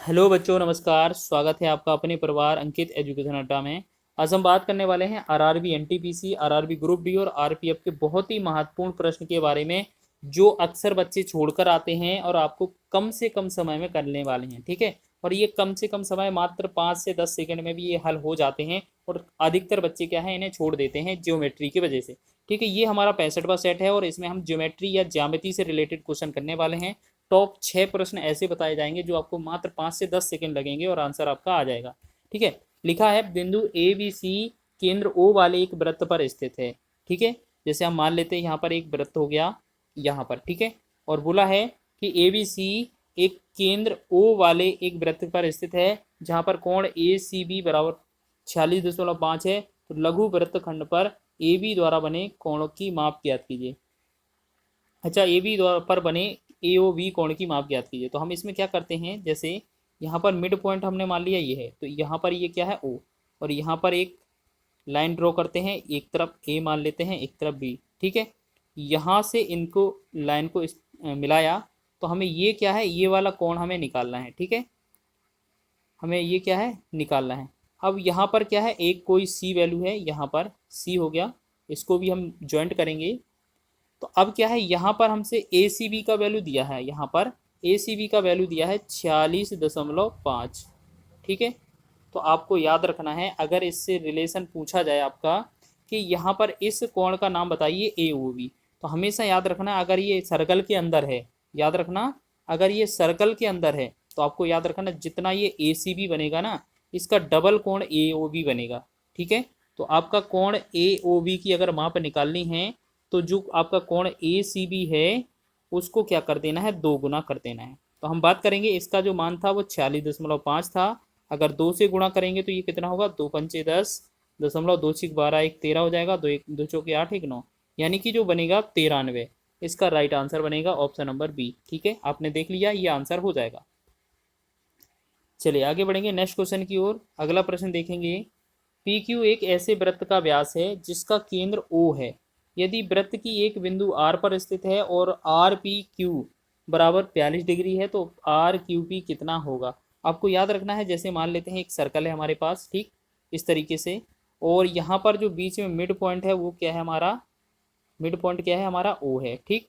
Hello बच्चों, नमस्कार। स्वागत है आपका अपने परिवार अंकित एजुकेशन अड्डा में। आज हम बात करने वाले हैं RRB NTPC, RRB group D और आरपीएफ के बहुत ही महत्वपूर्ण प्रश्न के बारे में, जो अक्सर बच्चे छोड़कर आते हैं और आपको कम से कम समय में करने वाले हैं। ठीक है, और ये कम से कम समय मात्र 5 से 10 सेकंड में भी ये हल हो जाते हैं। और अधिकतर बच्चे क्या है, इन्हें छोड़ देते हैं ज्योमेट्री की वजह से। ठीक है, ये हमारा 65वां सेट है और इसमें हम ज्योमेट्री या ज्यामिति से रिलेटेड क्वेश्चन करने वाले हैं। टॉप 6 प्रश्न ऐसे बताए जाएंगे जो आपको मात्र 5 से 10 सेकंड लगेंगे और आंसर आपका आ जाएगा। ठीक है, लिखा है बिंदु ए बी सी केंद्र ओ वाले एक वृत्त पर स्थित है। ठीक है, जैसे हम मान लेते हैं यहाँ पर एक वृत्त हो गया यहाँ पर। ठीक है, और बोला है कि ए बी सी एक केंद्र ओ वाले एक वृत्त पर स्थित है जहाँ पर कोण ए सी बी बराबर 46.5 है। तो लघु वृत्तखंड पर ए बी द्वारा बने कोणों की माप ज्ञात कीजिए। अच्छा, ए बी पर बने ए ओ वी कोण की माप ज्ञात कीजिए। तो हम इसमें क्या करते हैं, जैसे यहाँ पर मिड पॉइंट हमने मान लिया ये है, तो यहाँ पर ये क्या है ओ, और यहाँ पर एक लाइन ड्रॉ करते हैं, एक तरफ ए मान लेते हैं, एक तरफ बी। ठीक है, यहाँ से इनको लाइन को मिलाया तो हमें ये क्या है, ये वाला कोण हमें निकालना है। ठीक है, हमें ये क्या है निकालना है। अब यहाँ पर क्या है, एक कोई सी वैल्यू है, यहाँ पर सी हो गया, इसको भी हम ज्वाइंट करेंगे। तो अब क्या है, यहाँ पर हमसे ए सी बी का वैल्यू दिया है, यहाँ पर ए सी बी का वैल्यू दिया है 46.5। ठीक है, तो आपको याद रखना है, अगर इससे रिलेशन पूछा जाए आपका कि यहाँ पर इस कोण का नाम बताइए ए ओ बी, तो हमेशा याद रखना अगर ये सर्कल के अंदर है, याद रखना अगर ये सर्कल के अंदर है तो आपको याद रखना जितना ये ए सी बी बनेगा ना, इसका डबल कोण ए ओ बी बनेगा। ठीक है, तो आपका कोण ए ओ बी की अगर माप निकालनी है तो जो आपका कोण ए सी बी है उसको क्या कर देना है, 2 गुना कर देना है। तो हम बात करेंगे, इसका जो मान था वो 46.5 था। अगर 2 से गुणा करेंगे तो ये कितना होगा, 2 पंचे 10, 10.2 6 12, एक 13 हो जाएगा, दो एक दो चौके 8, एक 9, यानी कि जो बनेगा 93। इसका राइट आंसर बनेगा ऑप्शन नंबर बी। ठीक है, आपने देख लिया, ये आंसर हो जाएगा। चलिए आगे बढ़ेंगे नेक्स्ट क्वेश्चन की ओर। अगला प्रश्न देखेंगे, पी क्यू एक ऐसे वृत्त का व्यास है जिसका केंद्र ओ है। यदि वृत्त की एक बिंदु आर पर स्थित है और आर पी क्यू बराबर 42 डिग्री है तो आर क्यू पी कितना होगा। आपको याद रखना है, जैसे मान लेते हैं एक सर्कल है हमारे पास, ठीक इस तरीके से, और यहाँ पर जो बीच में मिड पॉइंट है वो क्या है हमारा, मिड पॉइंट क्या है हमारा ओ है। ठीक,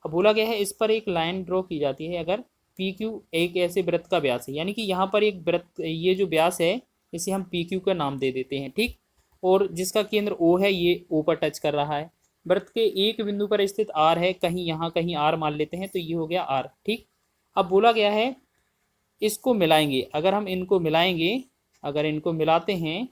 अब बोला गया है इस पर एक लाइन ड्रॉ की जाती है अगर पी क्यू एक ऐसे वृत्त का व्यास है, यानी कि यहाँ पर एक वृत्त, ये जो व्यास है इसे हम पी क्यू का नाम दे देते हैं। ठीक, और जिसका केंद्र ओ है, ये ओ पर टच कर रहा है। वृत्त के एक बिंदु पर स्थित आर है, कहीं यहाँ कहीं आर मान लेते हैं, तो ये हो गया आर। ठीक, अब बोला गया है इसको मिलाएंगे, अगर हम इनको मिलाएंगे, अगर इनको मिलाते हैं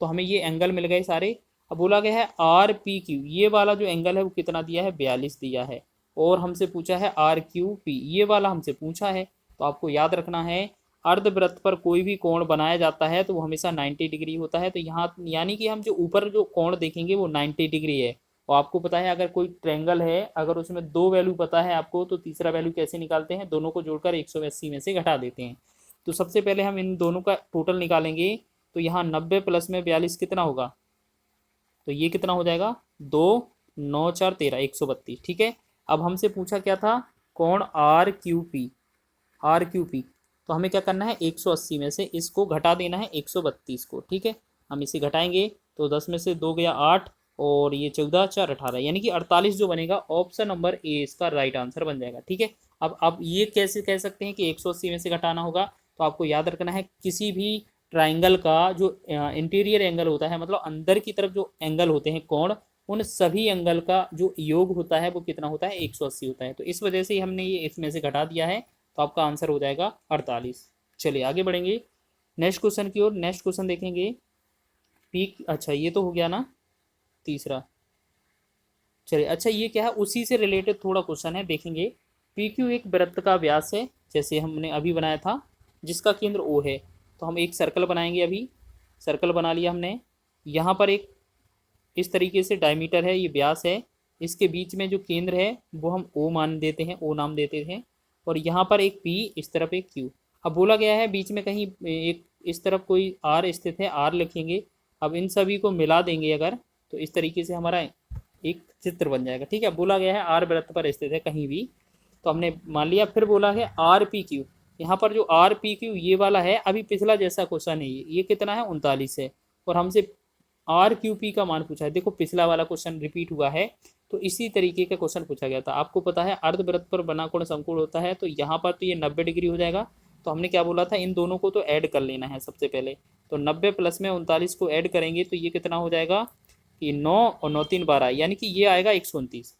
तो हमें ये एंगल मिल गए सारे। अब बोला गया है आर पी क्यू, ये वाला जो एंगल है वो कितना दिया है, 42 दिया है। और हमसे पूछा है आर क्यू पी, ये वाला हमसे पूछा है। तो आपको याद रखना है, अर्धवृत्त पर कोई भी कोण बनाया जाता है तो वो हमेशा 90 डिग्री होता है। तो यहाँ यानी कि हम जो ऊपर जो कोण देखेंगे वो 90 डिग्री है। और आपको पता है अगर कोई ट्रेंगल है, अगर उसमें 2 वैल्यू पता है आपको, तो तीसरा वैल्यू कैसे निकालते हैं, दोनों को जोड़कर 180 में से घटा देते हैं। तो सबसे पहले हम इन दोनों का टोटल निकालेंगे। तो यहाँ 90 प्लस में 42 कितना होगा, तो ये कितना हो जाएगा, 2 9 4 13, 132। ठीक है, अब हमसे पूछा क्या था, कौन R Q P, R Q P, तो हमें क्या करना है, 180 में से इसको घटा देना है 132 को। ठीक है, हम इसे घटाएंगे तो 10 में से 2 गया 8, और ये 14 4 18, यानी कि 48 जो बनेगा, ऑप्शन नंबर ए इसका राइट आंसर बन जाएगा। ठीक है, अब ये कैसे कह सकते हैं कि 180 में से घटाना होगा, तो आपको याद रखना है किसी भी ट्राइंगल का जो इंटीरियर एंगल होता है, मतलब अंदर की तरफ जो एंगल होते हैं कोण, उन सभी एंगल का जो योग होता है वो कितना होता है, 180 होता है। तो इस वजह से हमने ये इसमें से घटा दिया है, तो आपका आंसर हो जाएगा 48। चलिए आगे बढ़ेंगे नेक्स्ट क्वेश्चन की ओर। नेक्स्ट क्वेश्चन देखेंगे, पी, अच्छा ये तो हो गया ना तीसरा। चलिए, अच्छा ये क्या है, उसी से रिलेटेड थोड़ा क्वेश्चन है, देखेंगे। पी क्यू एक वृत्त का व्यास है, जैसे हमने अभी बनाया था, जिसका केंद्र ओ है। तो हम एक सर्कल बनाएंगे, अभी सर्कल बना लिया हमने। यहाँ पर एक इस तरीके से डायमीटर है, ये व्यास है, इसके बीच में जो केंद्र है वो हम ओ मान देते हैं, ओ नाम देते हैं। और यहाँ पर एक पी, इस तरफ एक क्यू। अब बोला गया है बीच में कहीं एक इस तरफ कोई आर स्थित है, आर लिखेंगे। अब इन सभी को मिला देंगे अगर, तो इस तरीके से हमारा एक चित्र बन जाएगा। ठीक है, बोला गया है आर वृत्त पर स्थित है कहीं भी, तो हमने मान लिया। फिर बोला है आर पी क्यू, यहाँ पर जो आर पी क्यू ये वाला है, अभी पिछला जैसा क्वेश्चन है ये कितना है 39 है, और हमसे आर क्यू पी का मान पूछा है। देखो पिछला वाला क्वेश्चन रिपीट हुआ है, तो इसी तरीके का क्वेश्चन पूछा गया था। आपको पता है अर्धवृत्त पर बना कोण समकोण होता है, तो यहाँ पर तो ये 90 डिग्री हो जाएगा। तो हमने क्या बोला था, इन दोनों को तो ऐड कर लेना है सबसे पहले। तो 90 प्लस में 39 को ऐड करेंगे तो ये कितना हो जाएगा कि 9 और 9 3 12, यानी कि ये आएगा 129।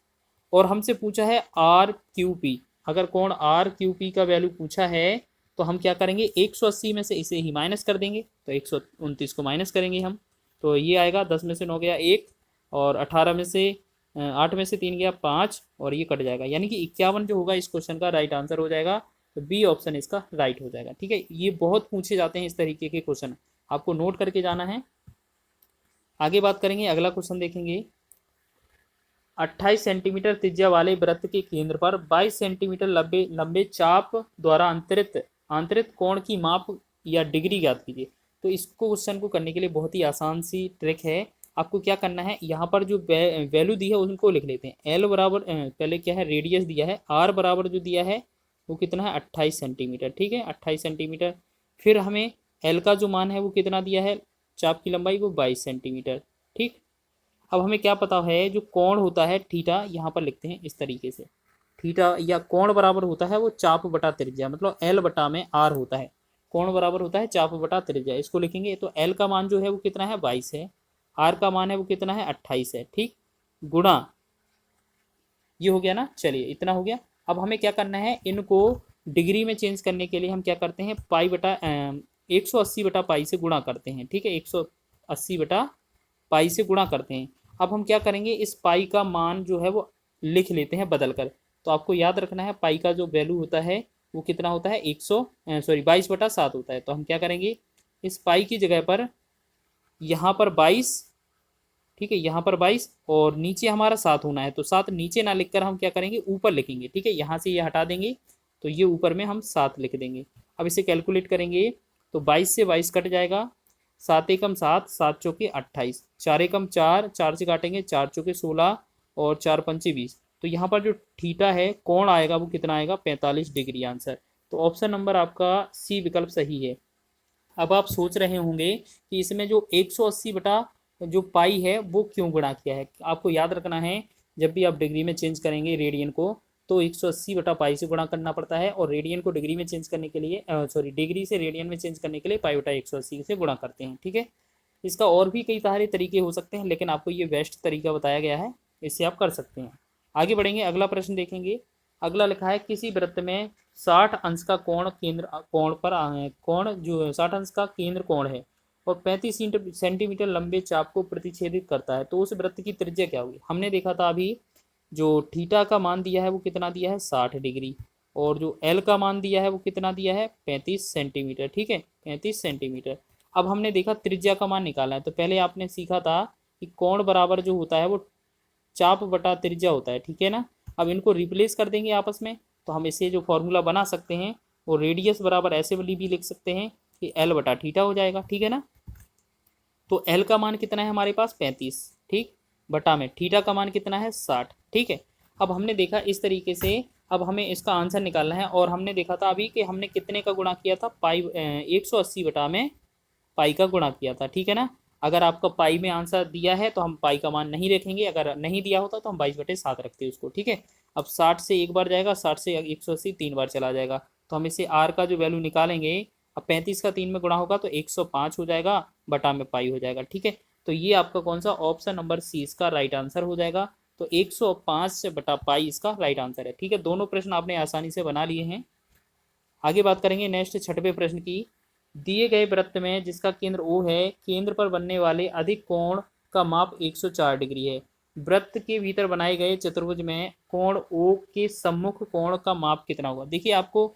और हमसे पूछा है आर क्यू पी। अगर कोण आर क्यू पी का वैल्यू पूछा है तो हम क्या करेंगे, 180 में से इसे ही माइनस कर देंगे, तो 129 को माइनस करेंगे हम, तो ये आएगा 10 में से 9 गया 1, और 18 में से 8 में से 3 गया 5, और ये कट जाएगा, यानी कि 51 जो होगा इस क्वेश्चन का राइट आंसर हो जाएगा। तो बी ऑप्शन इसका राइट हो जाएगा। ठीक है, ये बहुत पूछे जाते हैं इस तरीके के क्वेश्चन, आपको नोट करके जाना है। आगे बात करेंगे, अगला क्वेश्चन देखेंगे। 28 सेंटीमीटर त्रिज्या वाले वृत्त के केंद्र पर 22 सेंटीमीटर लंबे चाप द्वारा आंतरिक कोण की माप या डिग्री ज्ञात कीजिए। तो इसको क्वेश्चन को करने के लिए बहुत ही आसान सी ट्रिक है। आपको क्या करना है, यहाँ पर जो वैल्यू दी है उनको लिख लेते हैं। एल बराबर पहले क्या है, रेडियस दिया है, आर बराबर जो दिया है वो कितना है 28 सेंटीमीटर। ठीक है, 28 सेंटीमीटर। फिर हमें एल का जो मान है वो कितना दिया है, चाप की लंबाई वो 22 सेंटीमीटर। ठीक, अब हमें क्या पता है, जो कोण होता है थीटा, यहाँ पर लिखते हैं इस तरीके से, थीटा या कोण बराबर होता है वो चाप बटा त्रिज्या, मतलब एल बटा में आर होता है। कोण बराबर होता है चाप बटा त्रिज्या, इसको लिखेंगे। तो एल का मान जो है वो कितना है 22 है, आर का मान है वो कितना है 28 है। ठीक, गुणा ये हो गया ना, चलिए इतना हो गया। अब हमें क्या करना है, इनको डिग्री में चेंज करने के लिए हम क्या करते हैं, पाई बटा 180 बटा पाई से गुणा करते हैं। ठीक है, 180 बटा पाई से गुणा करते हैं। अब हम क्या करेंगे, इस पाई का मान जो है वो लिख लेते हैं बदल कर। तो आपको याद रखना है पाई का जो वैल्यू होता है वो कितना होता है 22 बटा 7 होता है। तो हम क्या करेंगे, इस पाई की जगह पर यहाँ पर 22, ठीक है, यहाँ पर 22 और नीचे हमारा 7 होना है, तो 7 नीचे ना लिखकर हम क्या करेंगे ऊपर लिखेंगे। ठीक है, यहाँ से ये हटा देंगे तो ये ऊपर में हम 7 लिख देंगे। अब इसे कैलकुलेट करेंगे तो 22 से 22 कट जाएगा, 7 एकम 7, 7 चौके 28, 4 एकम 4, 4 से काटेंगे 4 चौके 16 और 4 पंचे 20। तो यहाँ पर जो थीटा है कोण आएगा वो कितना आएगा 45 डिग्री आंसर। तो ऑप्शन नंबर आपका सी विकल्प सही है। अब आप सोच रहे होंगे कि इसमें जो 180 बटा जो पाई है वो क्यों गुणा किया है। आपको याद रखना है, जब भी आप डिग्री में चेंज करेंगे रेडियन को तो 180 बटा पाई से गुणा करना पड़ता है, और रेडियन को डिग्री में चेंज करने के लिए डिग्री से रेडियन में चेंज करने के लिए पाई बटा 180 से गुणा करते हैं। ठीक है, इसका और भी कई सारे तरीके हो सकते हैं, लेकिन आपको ये बेस्ट तरीका बताया गया है, इससे आप कर सकते हैं। आगे बढ़ेंगे, अगला प्रश्न देखेंगे। अगला लिखा है, किसी वृत्त में 60 अंश का कोण केंद्र कोण पर कोण जो 60 अंश का केंद्र कोण है और 35 सेंटीमीटर लंबे चाप को प्रतिच्छेदित करता है, तो उस वृत्त की त्रिज्या क्या होगी। हमने देखा था अभी जो थीटा का मान दिया है वो कितना दिया है 60 डिग्री, और जो एल का मान दिया है वो कितना दिया है 35 सेंटीमीटर। ठीक है, 35 सेंटीमीटर। अब हमने देखा त्रिज्या का मान निकालना है, तो पहले आपने सीखा था कि कोण बराबर जो होता है वो चाप बटा त्रिज्या होता है। ठीक है ना, अब इनको रिप्लेस कर देंगे आपस में, तो हम इसे जो फॉर्मूला बना सकते हैं वो रेडियस बराबर ऐसे वाली भी लिख सकते हैं कि एल बटा थीटा हो जाएगा। ठीक है ना, तो एल का मान कितना है हमारे पास 35, ठीक, बटा में थीटा का मान कितना है 60। ठीक है, अब हमने देखा इस तरीके से अब हमें इसका आंसर निकालना है, और हमने देखा था अभी कि हमने कितने का गुणा किया था, पाई 180 बटा में पाई का गुणा किया था। ठीक है ना, अगर आपका पाई में आंसर दिया है तो हम पाई का मान नहीं रखेंगे, अगर नहीं दिया होता तो हम 22/7 रखते हैं उसको। ठीक है, अब 60 से एक बार जाएगा, 60 से 180 3 बार चला जाएगा, तो हम इसे आर का जो वैल्यू निकालेंगे, अब 35 का 3 में गुणा होगा तो 105 हो जाएगा, बटा में पाई हो जाएगा। ठीक है, तो ये आपका कौन सा ऑप्शन नंबर सी इसका राइट आंसर हो जाएगा। तो 105 से बटा पाई इसका राइट आंसर है। ठीक है, दोनों प्रश्न आपने आसानी से बना लिए हैं। आगे बात करेंगे नेक्स्ट 6वें प्रश्न की। दिए गए वृत्त में जिसका केंद्र O है, केंद्र पर बनने वाले अधिक कोण का माप 104 डिग्री है। वृत्त के भीतर बनाए गए चतुर्भुज में कोण O के सम्मुख कोण का माप कितना होगा। देखिए आपको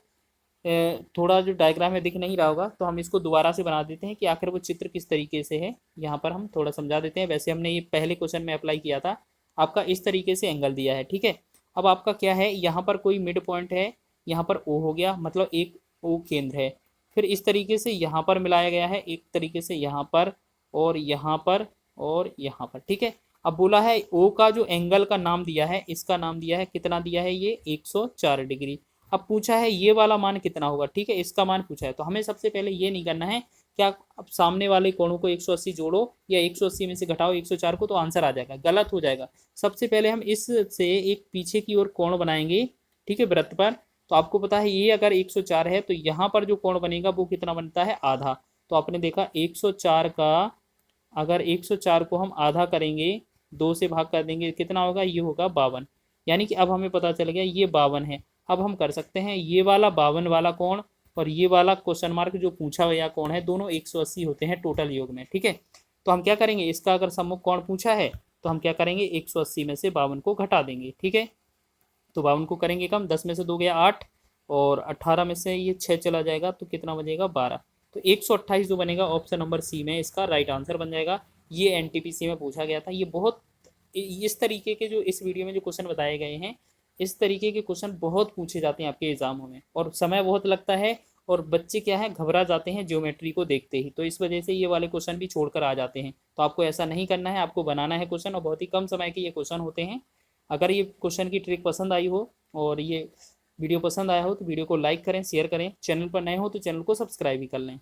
थोड़ा जो डायग्राम है दिख नहीं रहा होगा, तो हम इसको दोबारा से बना देते हैं कि आखिर वो चित्र किस तरीके से है। यहाँ पर हम थोड़ा समझा देते हैं, वैसे हमने ये पहले क्वेश्चन में अप्लाई किया था। आपका इस तरीके से एंगल दिया है। ठीक है, अब आपका क्या है, यहाँ पर कोई मिड पॉइंट है, यहाँ पर O हो गया, मतलब एक O केंद्र है। फिर इस तरीके से यहाँ पर मिलाया गया है, एक तरीके से यहाँ पर और यहाँ पर और यहाँ पर। ठीक है, अब बोला है O का जो एंगल का नाम दिया है, इसका नाम दिया है कितना दिया है, ये 104 डिग्री। अब पूछा है ये वाला मान कितना होगा, ठीक है, इसका मान पूछा है। तो हमें सबसे पहले ये नहीं करना है क्या अब सामने वाले कोणों को 180 जोड़ो या 180 में से घटाओ 104 को तो आंसर आ जाएगा, गलत हो जाएगा। सबसे पहले हम इससे एक पीछे की ओर कोण बनाएंगे, ठीक है, वृत्त पर। तो आपको पता है ये अगर 104 है तो यहाँ पर जो कोण बनेगा वो कितना बनता है, आधा। तो आपने देखा 104 का, अगर 104 को हम आधा करेंगे, 2 से भाग कर देंगे, कितना होगा, ये होगा 52। यानी कि अब हमें पता चल गया ये 52 है। अब हम कर सकते हैं ये वाला 52 वाला कोण और ये वाला क्वेश्चन मार्क जो पूछा हुआ कोण है, दोनों 180 होते हैं टोटल योग में, ठीक है। तो हम क्या करेंगे, इसका अगर सम्मुख कोण पूछा है तो हम क्या करेंगे, 180 में से 52 को घटा देंगे, ठीक है। तो 52 को करेंगे कम, 10 में से 2 गया 8 और 18 में से ये 6 चला जाएगा तो कितना बचेगा, 12। तो 128 जो बनेगा ऑप्शन नंबर सी में इसका राइट आंसर बन जाएगा। ये एनटीपीसी में पूछा गया था। ये बहुत इस तरीके के जो इस वीडियो में जो क्वेश्चन बताए गए हैं, इस तरीके के क्वेश्चन बहुत पूछे जाते हैं आपके एग्जामों में और समय बहुत लगता है और बच्चे क्या है घबरा जाते हैं ज्योमेट्री को देखते ही, तो इस वजह से ये वाले क्वेश्चन भी छोड़कर आ जाते हैं। तो आपको ऐसा नहीं करना है, आपको बनाना है क्वेश्चन और बहुत ही कम समय के ये क्वेश्चन होते हैं। अगर ये क्वेश्चन की ट्रिक पसंद आई हो और ये वीडियो पसंद आया हो तो वीडियो को लाइक करें, शेयर करें, चैनल पर नए हो तो चैनल को सब्सक्राइब भी कर लें।